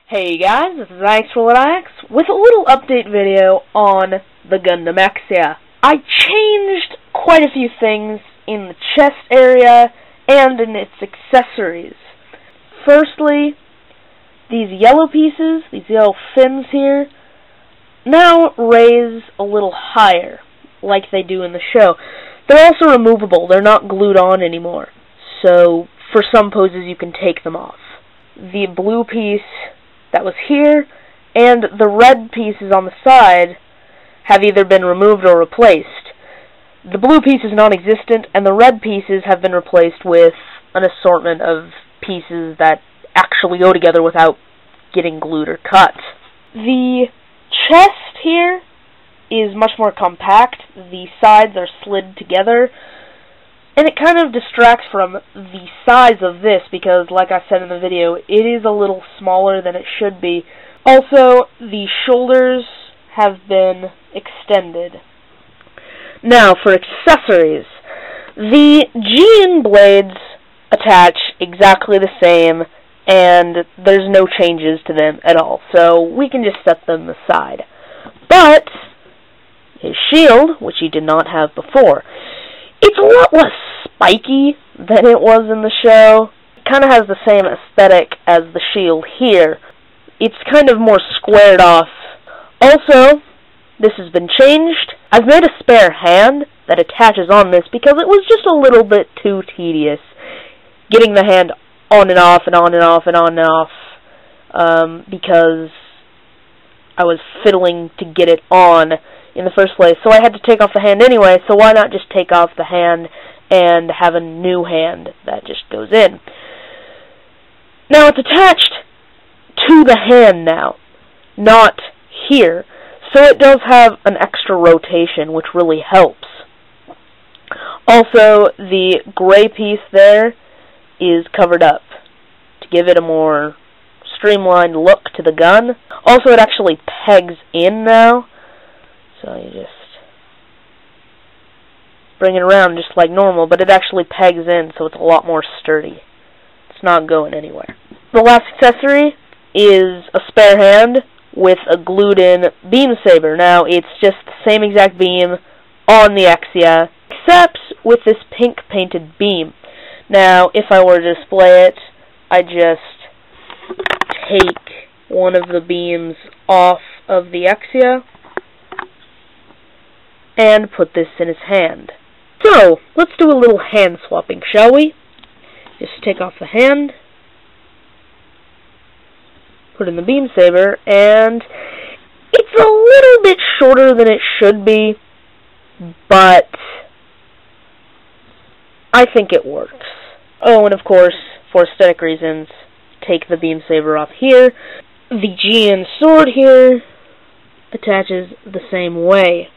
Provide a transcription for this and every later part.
Hey guys, this is IXRollOutIX with a little update video on the Gundam Exia. I changed quite a few things in the chest area and in its accessories. Firstly, these yellow pieces, these yellow fins here, now raise a little higher, like they do in the show. They're also removable, they're not glued on anymore, so for some poses you can take them off. The blue piece that was here and the red pieces on the side have either been removed or replaced. The blue piece is non-existent and the red pieces have been replaced with an assortment of pieces that actually go together without getting glued or cut. The chest here is much more compact. The sides are slid together, and it kind of distracts from the size of this because, like I said in the video, it is a little smaller than it should be. Also, the shoulders have been extended. Now, for accessories. The Gian blades attach exactly the same, and there's no changes to them at all, so we can just set them aside. But his shield, which he did not have before, it's a lot less spiky than it was in the show. It kind of has the same aesthetic as the shield here. It's kind of more squared off. Also, this has been changed. I've made a spare hand that attaches on this because it was just a little bit too tedious getting the hand on and off and on and off and on and off because I was fiddling to get it on in the first place, so I had to take off the hand anyway, so why not just take off the hand and have a new hand that just goes in. Now it's attached to the hand now, not here, so it does have an extra rotation, which really helps. Also, the gray piece there is covered up to give it a more streamlined look to the gun. Also, it actually pegs in now, so you just bring it around just like normal, but it actually pegs in, so it's a lot more sturdy. It's not going anywhere. The last accessory is a spare hand with a glued-in beam saber. Now, it's just the same exact beam on the Exia, except with this pink painted beam. Now, if I were to display it, I just take one of the beams off of the Exia and put this in his hand. So, let's do a little hand swapping, shall we? Just take off the hand, put in the beam saber, and it's a little bit shorter than it should be, but I think it works. Oh, and of course, for aesthetic reasons, take the beam saber off here. The Gian sword here attaches the same way.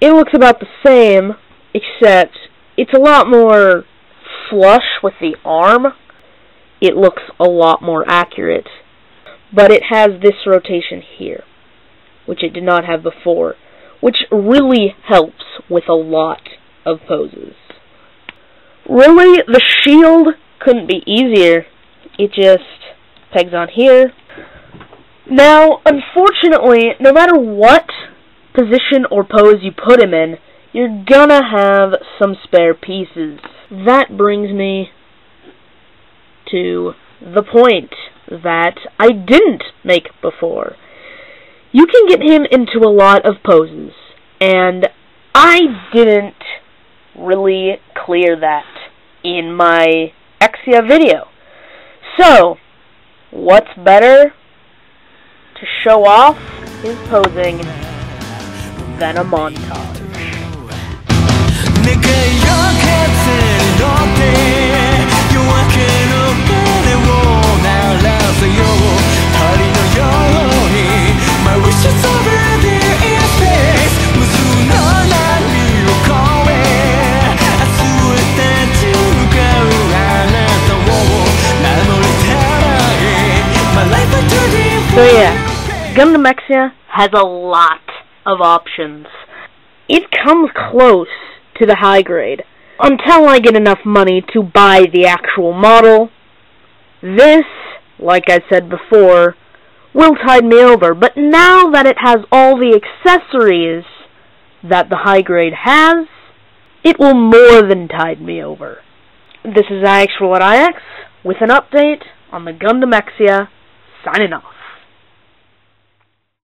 It looks about the same, except it's a lot more flush with the arm. It looks a lot more accurate. But it has this rotation here, which it did not have before, which really helps with a lot of poses. Really, the shield couldn't be easier. It just pegs on here. Now, unfortunately, no matter what position or pose you put him in, you're gonna have some spare pieces. That brings me to the point that I didn't make before. You can get him into a lot of poses, and I didn't really clear that in my Exia video. So, what's better to show off his posing than a montage? So yeah, Gundam Exia has a lot of options. It comes close to the high grade. until I get enough money to buy the actual model This, like I said before, will tide me over, but now that it has all the accessories that the high grade has, it will more than tide me over. This is IXRollOutIX with an update on the Gundam Exia, signing off.